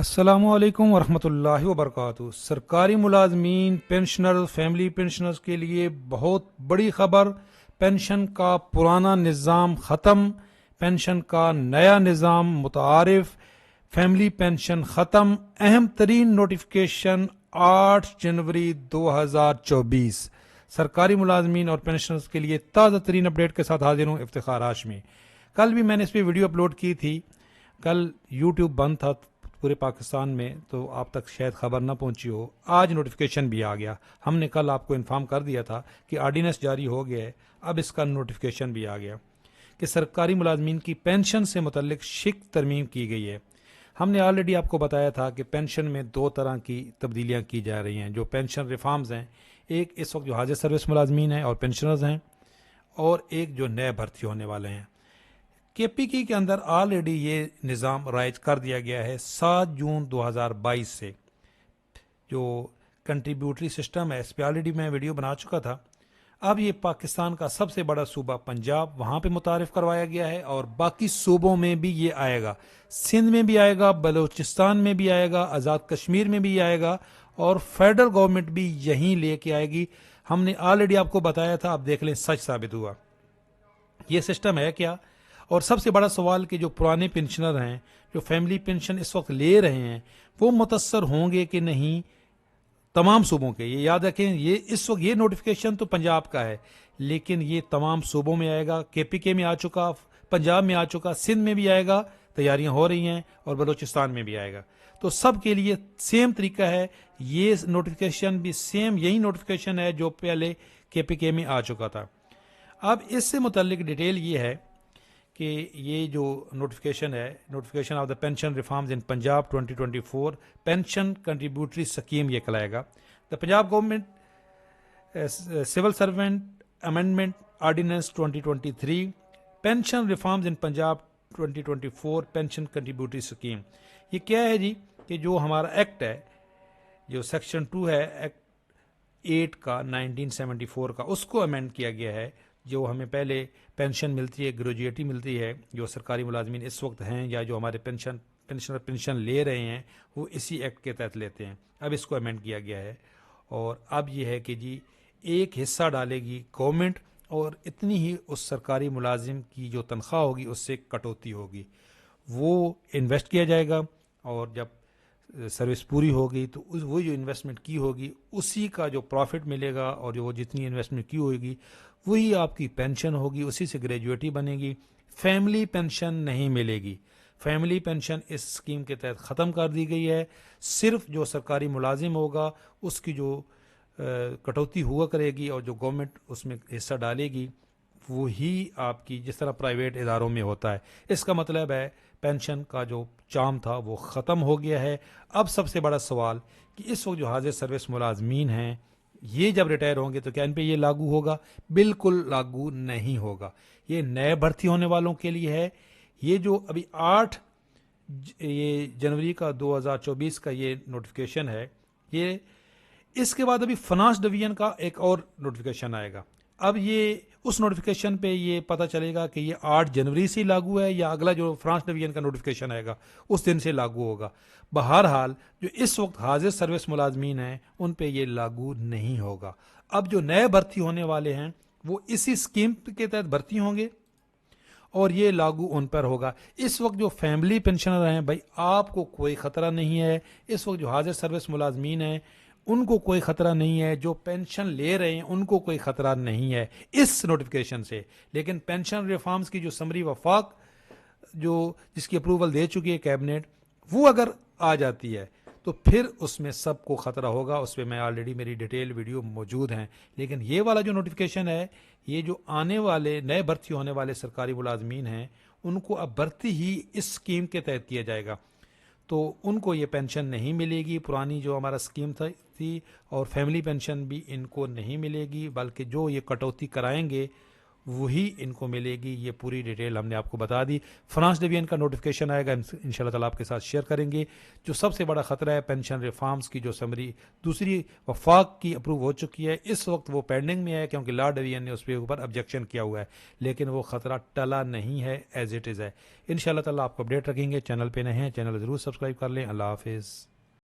السلام علیکم ورحمۃ اللہ وبرکاتہ۔ سرکاری ملازمین، پینشنرز، فیملی پینشنرز کے لیے بہت بڑی خبر۔ پینشن کا پرانا نظام ختم، پینشن کا نیا نظام متعارف، فیملی پینشن ختم۔ اہم ترین نوٹیفکیشن 8 جنوری 2024۔ سرکاری ملازمین اور پینشنرز کے لیے تازہ ترین اپڈیٹ کے ساتھ حاضر ہوں، افتخار ہاشمی۔ کل بھی میں نے اس پہ ویڈیو اپلوڈ کی تھی۔ کل یوٹیوب بند تھا پورے پاکستان میں، تو آپ تک شاید خبر نہ پہنچی ہو۔ آج نوٹیفکیشن بھی آ گیا۔ ہم نے کل آپ کو انفارم کر دیا تھا کہ آرڈیننس جاری ہو گیا ہے، اب اس کا نوٹیفکیشن بھی آ گیا کہ سرکاری ملازمین کی پینشن سے متعلق شک ترمیم کی گئی ہے۔ ہم نے آلریڈی آپ کو بتایا تھا کہ پینشن میں 2 طرح کی تبدیلیاں کی جا رہی ہیں، جو پینشن ریفارمز ہیں۔ ایک اس وقت جو حاضر سروس ملازمین ہیں اور پینشنرز ہیں، اور ایک جو نئے بھرتی ہونے والے ہیں۔ کے پی کی کے اندر آلریڈی یہ نظام رائج کر دیا گیا ہے 7 جون 2022 سے۔ جو کنٹریبیوٹری سسٹم ہے، اس پہ آلریڈی میں ویڈیو بنا چکا تھا۔ اب یہ پاکستان کا سب سے بڑا صوبہ پنجاب، وہاں پہ متعارف کروایا گیا ہے، اور باقی صوبوں میں بھی یہ آئے گا۔ سندھ میں بھی آئے گا، بلوچستان میں بھی آئے گا، آزاد کشمیر میں بھی آئے گا، اور فیڈرل گورنمنٹ بھی یہیں لے کے آئے گی۔ ہم نے آلریڈی آپ کو بتایا تھا، اب دیکھ لیں سچ ثابت ہوا۔ یہ سسٹم ہے کیا؟ اور سب سے بڑا سوال کہ جو پرانے پینشنر ہیں، جو فیملی پینشن اس وقت لے رہے ہیں، وہ متاثر ہوں گے کہ نہیں؟ تمام صوبوں کے، یہ یاد رکھیں، یہ اس وقت یہ نوٹیفکیشن تو پنجاب کا ہے، لیکن یہ تمام صوبوں میں آئے گا۔ کے پی کے میں آ چکا، پنجاب میں آ چکا، سندھ میں بھی آئے گا، تیاریاں ہو رہی ہیں، اور بلوچستان میں بھی آئے گا۔ تو سب کے لیے سیم طریقہ ہے۔ یہ نوٹیفکیشن بھی سیم یہی نوٹیفکیشن ہے جو پہلے کے پی کے میں آ چکا تھا۔ اب اس سے متعلق ڈیٹیل یہ ہے کہ یہ جو نوٹیفکیشن ہے، notification of the pension reforms in Punjab 2024 pension contributory scheme, یہ کہلائے گا the Punjab government civil servant amendment ordinance 2023 pension reforms in Punjab 2024 pension contributory scheme. یہ کیا ہے جی؟ کہ جو ہمارا ایکٹ ہے، جو سیکشن 2 ہے ایکٹ 8 کا 1974 کا، اس کو امینڈ کیا گیا ہے۔ جو ہمیں پہلے پینشن ملتی ہے، گریجویٹی ملتی ہے، جو سرکاری ملازمین اس وقت ہیں یا جو ہمارے پینشن لے رہے ہیں، وہ اسی ایکٹ کے تحت لیتے ہیں۔ اب اس کو امینڈ کیا گیا ہے، اور اب یہ ہے کہ جی ایک حصہ ڈالے گی گورنمنٹ، اور اتنی ہی اس سرکاری ملازم کی جو تنخواہ ہوگی اس سے کٹوتی ہوگی، وہ انویسٹ کیا جائے گا، اور جب سروس پوری ہوگی تو وہ جو انویسٹمنٹ کی ہوگی اسی کا جو پروفٹ ملے گا، اور جو وہ جتنی انویسٹمنٹ کی ہوگی وہی آپ کی پینشن ہوگی، اسی سے گریجویٹی بنے گی۔ فیملی پینشن نہیں ملے گی۔ فیملی پینشن اس اسکیم کے تحت ختم کر دی گئی ہے۔ صرف جو سرکاری ملازم ہوگا اس کی جو کٹوتی ہوا کرے گی، اور جو گورنمنٹ اس میں حصہ ڈالے گی، وہی آپ کی، جس طرح پرائیویٹ اداروں میں ہوتا ہے۔ اس کا مطلب ہے پینشن کا جو چام تھا وہ ختم ہو گیا ہے۔ اب سب سے بڑا سوال کہ اس وقت جو حاضر سروس ملازمین ہیں، یہ جب ریٹائر ہوں گے تو کیا ان پہ یہ لاگو ہوگا؟ بالکل لاگو نہیں ہوگا۔ یہ نئے بھرتی ہونے والوں کے لیے ہے۔ یہ جو ابھی 8 جنوری کا 2024 کا یہ نوٹیفکیشن ہے، یہ اس کے بعد ابھی فنانس ڈویژن کا ایک اور نوٹیفکیشن آئے گا۔ اب یہ اس نوٹیفکیشن پہ یہ پتہ چلے گا کہ یہ 8 جنوری سے لاگو ہے یا اگلا جو فنانس ڈویژن کا نوٹیفکیشن آئے گا اس دن سے لاگو ہوگا۔ بہرحال جو اس وقت حاضر سروس ملازمین ہیں ان پہ یہ لاگو نہیں ہوگا۔ اب جو نئے بھرتی ہونے والے ہیں وہ اسی اسکیم کے تحت بھرتی ہوں گے، اور یہ لاگو ان پر ہوگا۔ اس وقت جو فیملی پینشنر ہیں، بھائی آپ کو کوئی خطرہ نہیں ہے۔ اس وقت جو حاضر سروس ملازمین ہیں ان کو کوئی خطرہ نہیں ہے، جو پینشن لے رہے ہیں ان کو کوئی خطرہ نہیں ہے اس نوٹیفکیشن سے۔ لیکن پینشن ریفارمز کی جو سمری وفاق جو جس کی اپروول دے چکی ہے کیبنٹ، وہ اگر آ جاتی ہے تو پھر اس میں سب کو خطرہ ہوگا۔ اس پہ میں آلریڈی میری ڈیٹیل ویڈیو موجود ہیں۔ لیکن یہ والا جو نوٹیفکیشن ہے، یہ جو آنے والے نئے بھرتی ہونے والے سرکاری ملازمین ہیں ان کو اب بھرتی ہی اس اسکیم کے تحت کیا جائے گا، تو ان کو یہ پینشن نہیں ملے گی پرانی جو ہمارا اسکیم تھی، اور فیملی پینشن بھی ان کو نہیں ملے گی، بلکہ جو یہ کٹوتی کرائیں گے وہی ان کو ملے گی. یہ پوری ڈیٹیل ہم نے آپ کو بتا دی. فرانس ڈویژن کا نوٹیفیکیشن آئے گا, انشاءاللہ تعالیٰ آپ کے ساتھ شیئر کریں گے. جو سب سے بڑا خطرہ ہے پینشن ریفارمز کی جو سمری دوسری وفاق کی اپروو ہو چکی ہے, اس وقت وہ پینڈنگ میں ہے کیونکہ لا ڈویژن نے اس کے اوپر آبجیکشن کیا ہوا ہے, لیکن وہ خطرہ ٹلا نہیں ہے, ایز اٹ از ہے. انشاءاللہ تعالیٰ آپ کو اپڈیٹ رکھیں گے. چینل پہ نئے ہیں چینل ضرور سبسکرائب کر لیں. اللہ حافظ.